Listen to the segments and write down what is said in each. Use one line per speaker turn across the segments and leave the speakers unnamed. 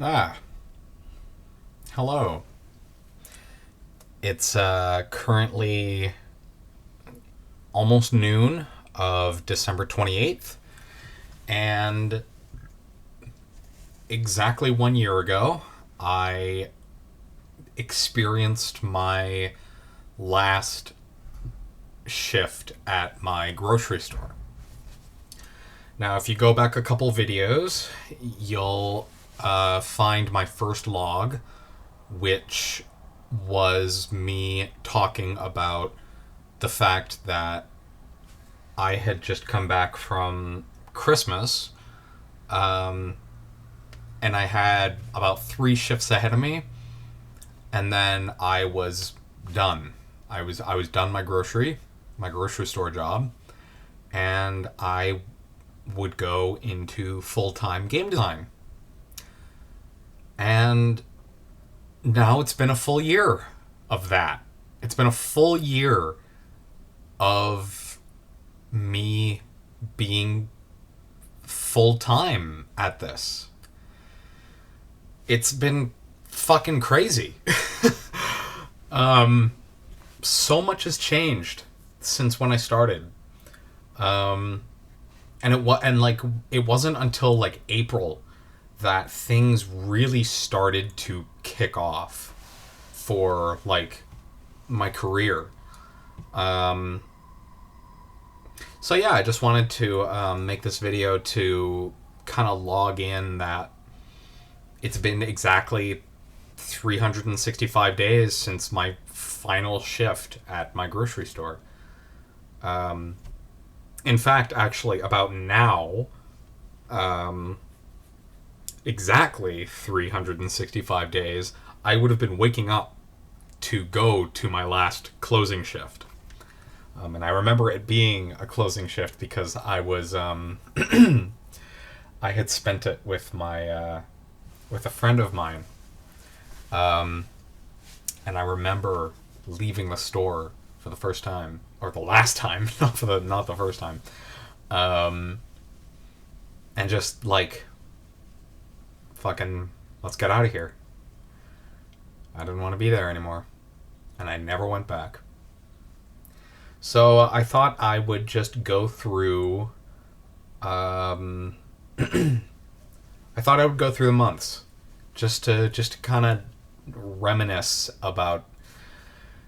Ah, hello. It's currently almost noon of December 28th, and exactly 1 year ago, I experienced my last shift at my grocery store. Now, if you go back a couple videos, you'll find my first log, which was me talking about the fact that I had just come back from Christmas, um, and I had about 3 shifts ahead of me, and then I was done. I was done my grocery store job, and I would go into full time game design. And now it's been a full year of that. It's been a full year of me being full time at this. It's been fucking crazy. So much has changed since when I started. Um, and it wasn't until like April that things really started to kick off for like my career. Um, so yeah, I just wanted to make this video to kind of log in that it's been exactly 365 days since my final shift at my grocery store. Um, in fact, actually, about now, um, exactly 365 days, I would have been waking up to go to my last closing shift. And I remember it being a closing shift because I had spent it with with a friend of mine, um, and I remember leaving the store for the first time, or the last time, not the first time, um, and just like fucking let's get out of here. I didn't want to be there anymore, and I never went back. So I thought I would just go through. Um, I thought I would go through the months, just to kind of reminisce about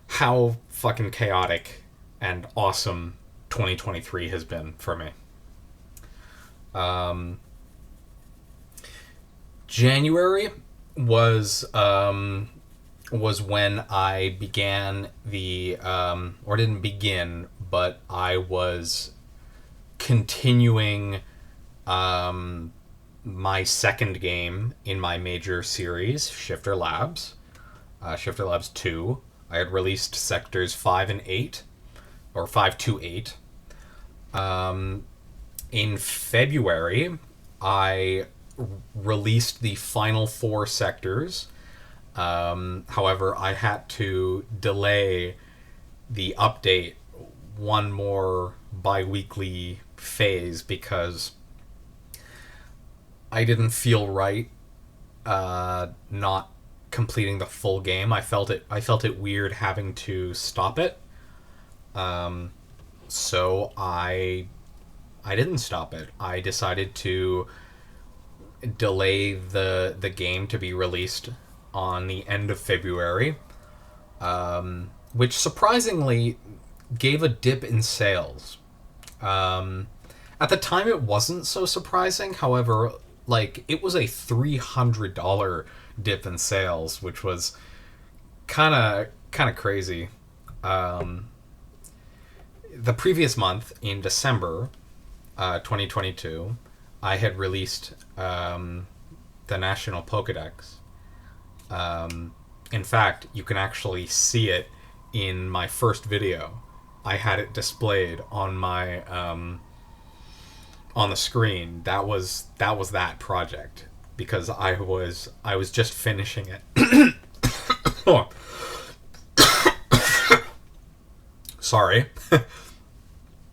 how fucking chaotic and awesome 2023 has been for me. Um, January was was when I began or didn't begin, but I was continuing um, my second game in my major series, Shifter Labs 2. I had released sectors 5 and 8, or 5 to 8. Um, in February, I released the final 4 sectors. However, I had to delay the update one more bi weekly phase because I didn't feel right not completing the full game. I felt it weird having to stop it. Um, so I didn't stop it. I decided to delay the game to be released on the end of February, which surprisingly gave a dip in sales. Um, at the time, it wasn't so surprising. However, like it was a $300 dip in sales, which was kind of crazy. Um, the previous month in December, 2022, I had released the National Pokedex. In fact, you can actually see it in my first video. I had it displayed on my on the screen. That project because I was just finishing it. Oh, sorry.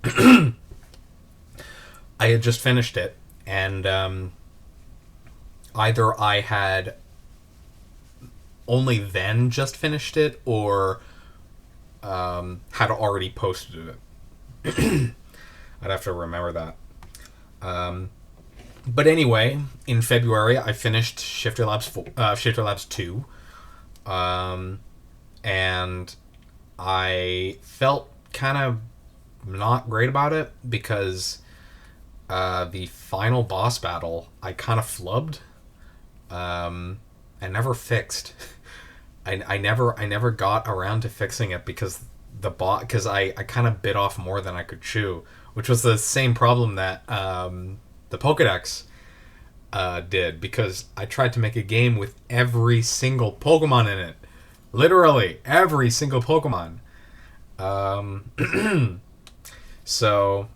I had just finished it, and either I had only then just finished it, or had already posted it. I'd have to remember that. But anyway, in February, I finished Shifter Labs 2, and I felt kind of not great about it because the final boss battle I kind of flubbed. I never fixed. I never got around to fixing it because I kind of bit off more than I could chew, which was the same problem that the Pokedex did, because I tried to make a game with every single Pokemon in it, literally every single Pokemon. So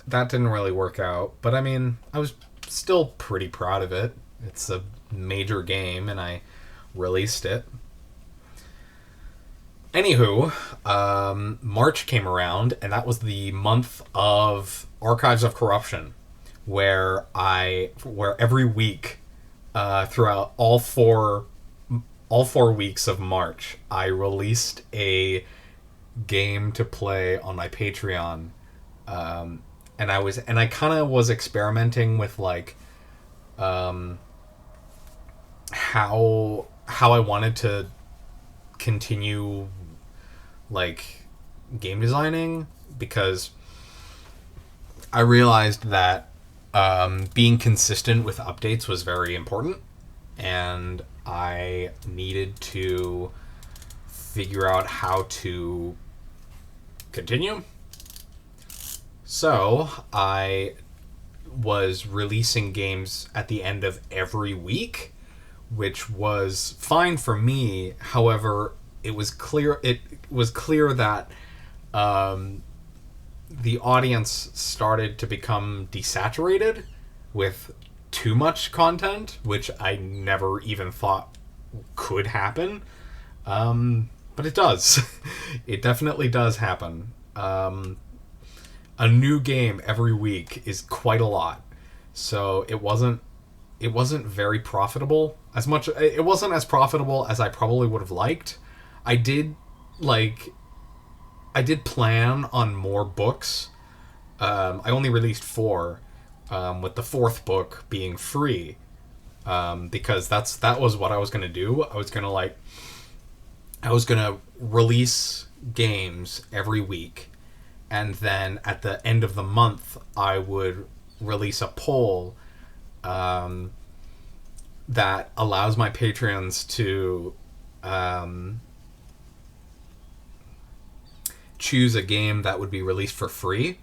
that didn't really work out, but I mean, I was still pretty proud of it. It's a major game, and I released it. Anywho, March came around, and that was the month of Archives of Corruption, where every week, throughout all four weeks of March, I released a game to play on my Patreon, and I kind of was experimenting with like how I wanted to continue like game designing, because I realized that being consistent with updates was very important, and I needed to figure out how to continue. So I was releasing games at the end of every week, which was fine for me. However, it was clear that the audience started to become desaturated with too much content, which I never even thought could happen. But it does. It definitely does happen. A new game every week is quite a lot. So it wasn't very profitable. It wasn't as profitable as I probably would have liked. I did plan on more books. I only released 4, with the 4th book being free, because that was what I was gonna do. I was gonna release games every week, and then at the end of the month, I would release a poll that allows my patrons to choose a game that would be released for free,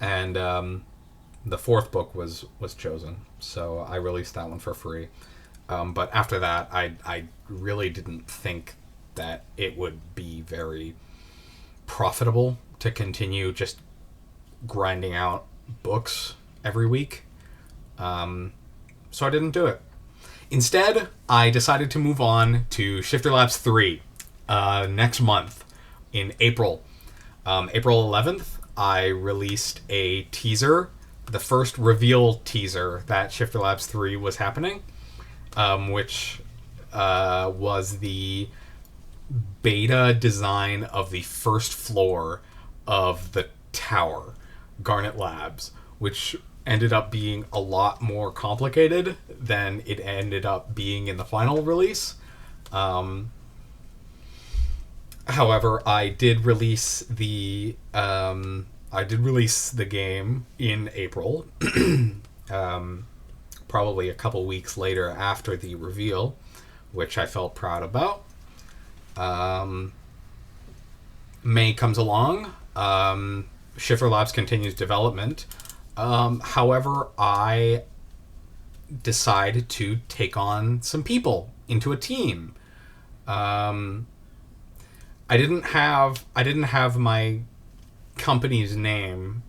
and the 4th book was chosen, so I released that one for free. But after that, I really didn't think that it would be very profitable to continue just grinding out books every week, so I didn't do it. Instead, I decided to move on to Shifter Labs 3 next month in April. April 11th, I released a teaser, the first reveal teaser that Shifter Labs 3 was happening, which was the beta design of the first floor of the tower, Garnet Labs, which ended up being a lot more complicated than it ended up being in the final release. However, I did release the game in April, probably a couple weeks later after the reveal, which I felt proud about. May comes along. Shifter Labs continues development. However, I decided to take on some people into a team. I didn't have my company's name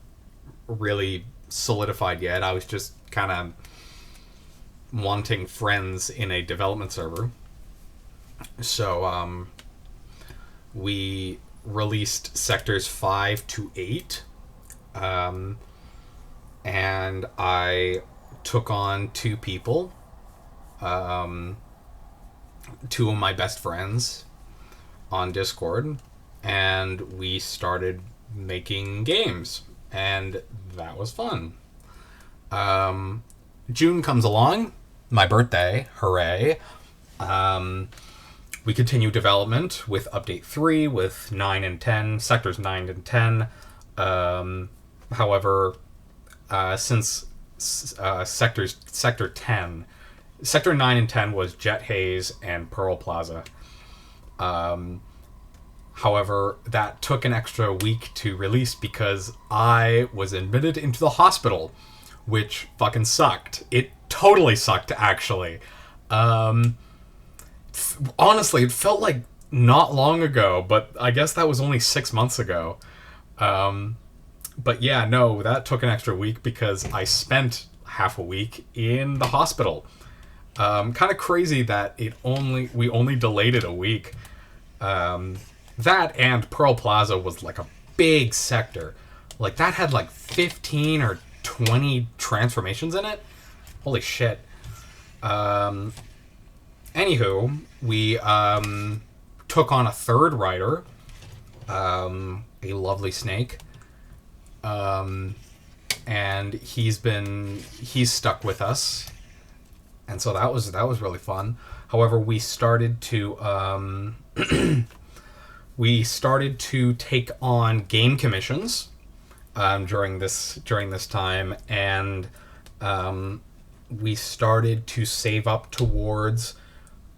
really solidified yet. I was just kind of wanting friends in a development server. So we released sectors 5 to 8, and I took on two people, um, two of my best friends on Discord, and we started making games, and that was fun. June comes along, my birthday, hooray. We continue development with Update 3, with 9 and 10, Sectors 9 and 10. However, since Sector 10, Sector 9 and 10 was Jet Haze and Pearl Plaza. However, that took an extra week to release because I was admitted into the hospital, which fucking sucked. It totally sucked, actually. Honestly, it felt like not long ago, but I guess that was only 6 months ago. But yeah, no, that took an extra week because I spent half a week in the hospital. Kind of crazy that we only delayed it a week. That and Pearl Plaza was like a big sector. Like that had like 15 or 20 transformations in it. Holy shit. Anywho, we took on a third writer, a lovely snake, and he's stuck with us, and so that was really fun. However, we started to take on game commissions during this time, and we started to save up towards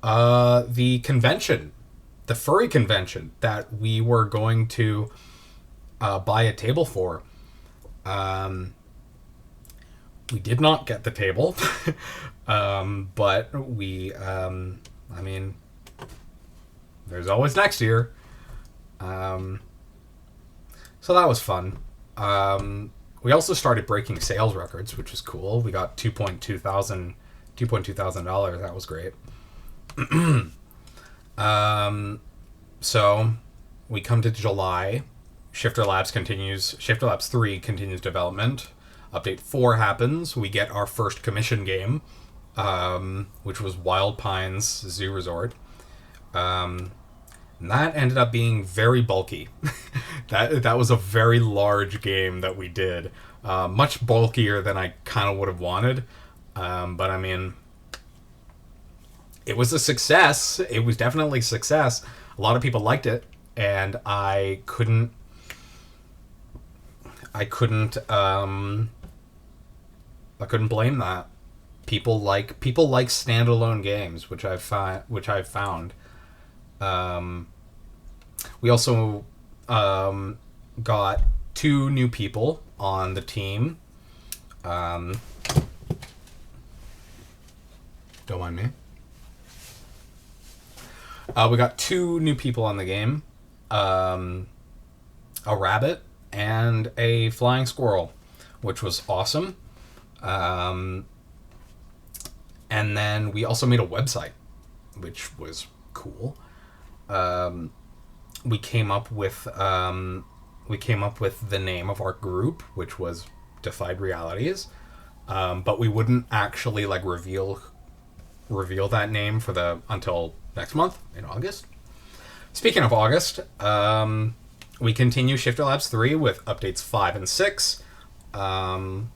the convention, the furry convention that we were going to buy a table for. We did not get the table, but we, I mean, there's always next year. So that was fun. We also started breaking sales records, which was cool. We got $2.2 thousand. That was great. So we come to July. Shifter Labs 3 continues development. Update 4 happens. We get our first commission game, which was Wild Pines Zoo Resort. And that ended up being very bulky. that was a very large game that we did. Much bulkier than I kind of would have wanted. But I mean, it was a success. It was definitely a success. A lot of people liked it, and I couldn't blame that. People like standalone games, which I've found. We also got 2 new people on the team. Don't mind me. We got 2 new people on the game. A rabbit and a flying squirrel, which was awesome. And then we also made a website, which was cool. We came up with the name of our group, which was Defied Realities, but we wouldn't actually like reveal that name until next month in August. Speaking of August, we continue Shifter Labs 3 with updates 5 and 6, and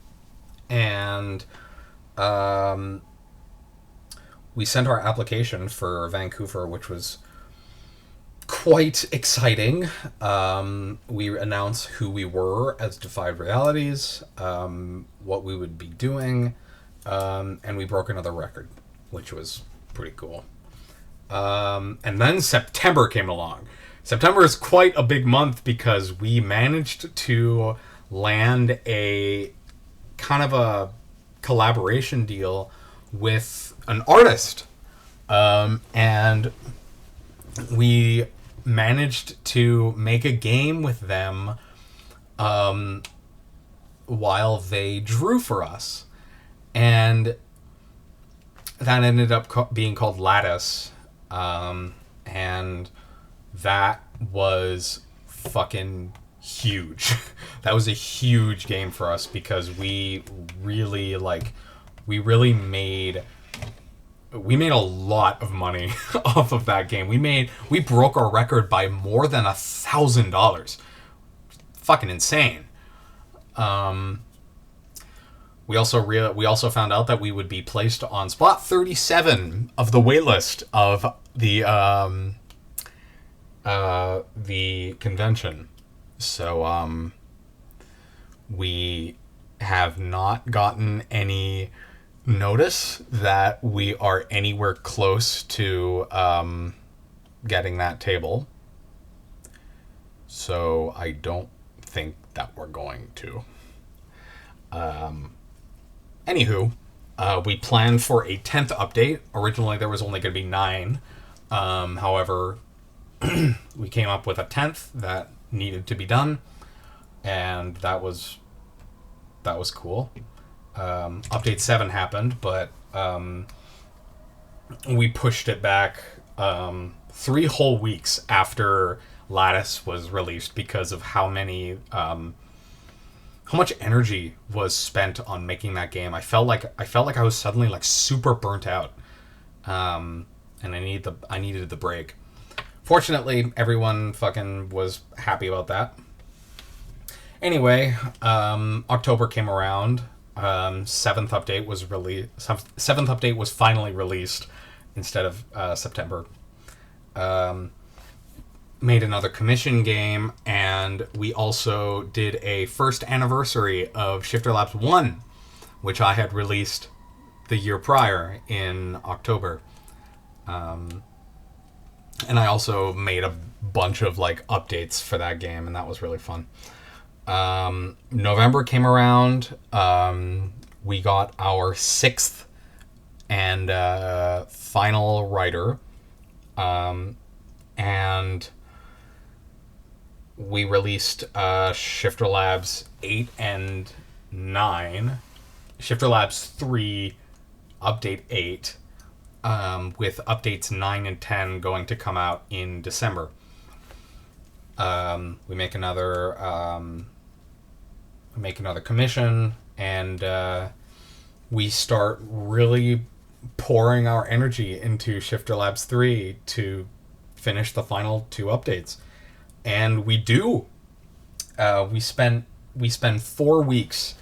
we sent our application for Vancouver, which was quite exciting. We announced who we were as Defied Realities, what we would be doing, and we broke another record, which was pretty cool. And then September came along. September is quite a big month because we managed to land a kind of a collaboration deal with an artist. And we managed to make a game with them while they drew for us. And that ended up being called Lattice. And that was fucking huge. That was a huge game for us because we really we really made a lot of money off of that game. We broke our record by more than $1,000. Fucking insane. We also found out that we would be placed on spot 37 of the waitlist of the convention. So we have not gotten any notice that we are anywhere close to getting that table. So I don't think that we're going to. Anywho, we planned for a 10th update. Originally, there was only going to be 9. However, we came up with a 10th that needed to be done, and that was cool. Update 7 happened, but we pushed it back 3 whole weeks after Lattice was released because of how much energy was spent on making that game. I felt like I was suddenly like super burnt out, and I needed the break. Fortunately, everyone fucking was happy about that. Anyway, October came around. 7th update was released. 7th update was finally released instead of September. Made another commission game, and we also did a first anniversary of Shifter Labs 1, which I had released the year prior in October. And I also made a bunch of like updates for that game, and that was really fun. November came around. We got our 6th and final writer, and we released Shifter Labs 8 and 9, Shifter Labs 3, Update 8, with updates 9 and 10 going to come out in December. We make another commission, and we start really pouring our energy into Shifter Labs 3 to finish the final 2 updates. And we do. We spend 4 weeks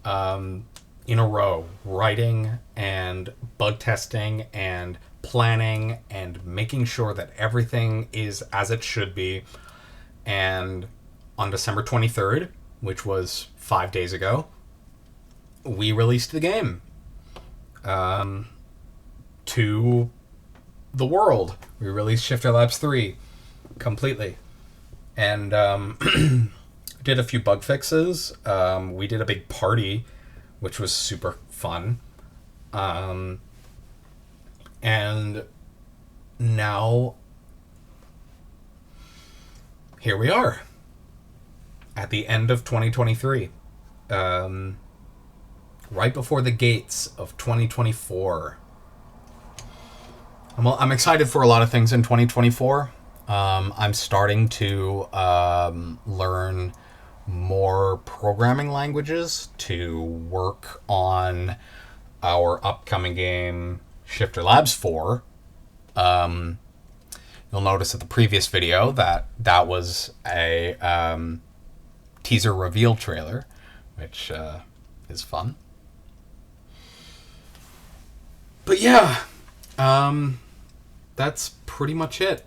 in a row writing and bug testing and planning and making sure that everything is as it should be. And on December 23rd, which was 5 days ago, we released the game to the world. We released Shifter Labs 3 completely. And did a few bug fixes. We did a big party, which was super fun. And now, here we are, at the end of 2023. Right before the gates of 2024. I'm excited for a lot of things in 2024. I'm starting to learn more programming languages to work on our upcoming game, Shifter Labs 4. You'll notice at the previous video that was a teaser reveal trailer, which is fun. But yeah, that's pretty much it.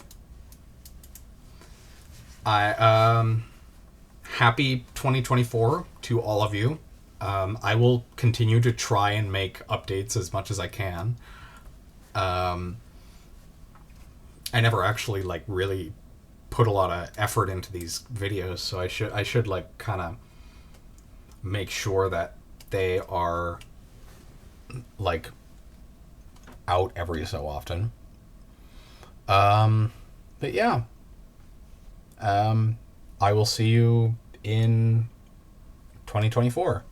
Happy 2024 to all of you. I will continue to try and make updates as much as I can. I never actually like really put a lot of effort into these videos, so I should like kind of make sure that they are like out every so often. But yeah. I will see you in 2024.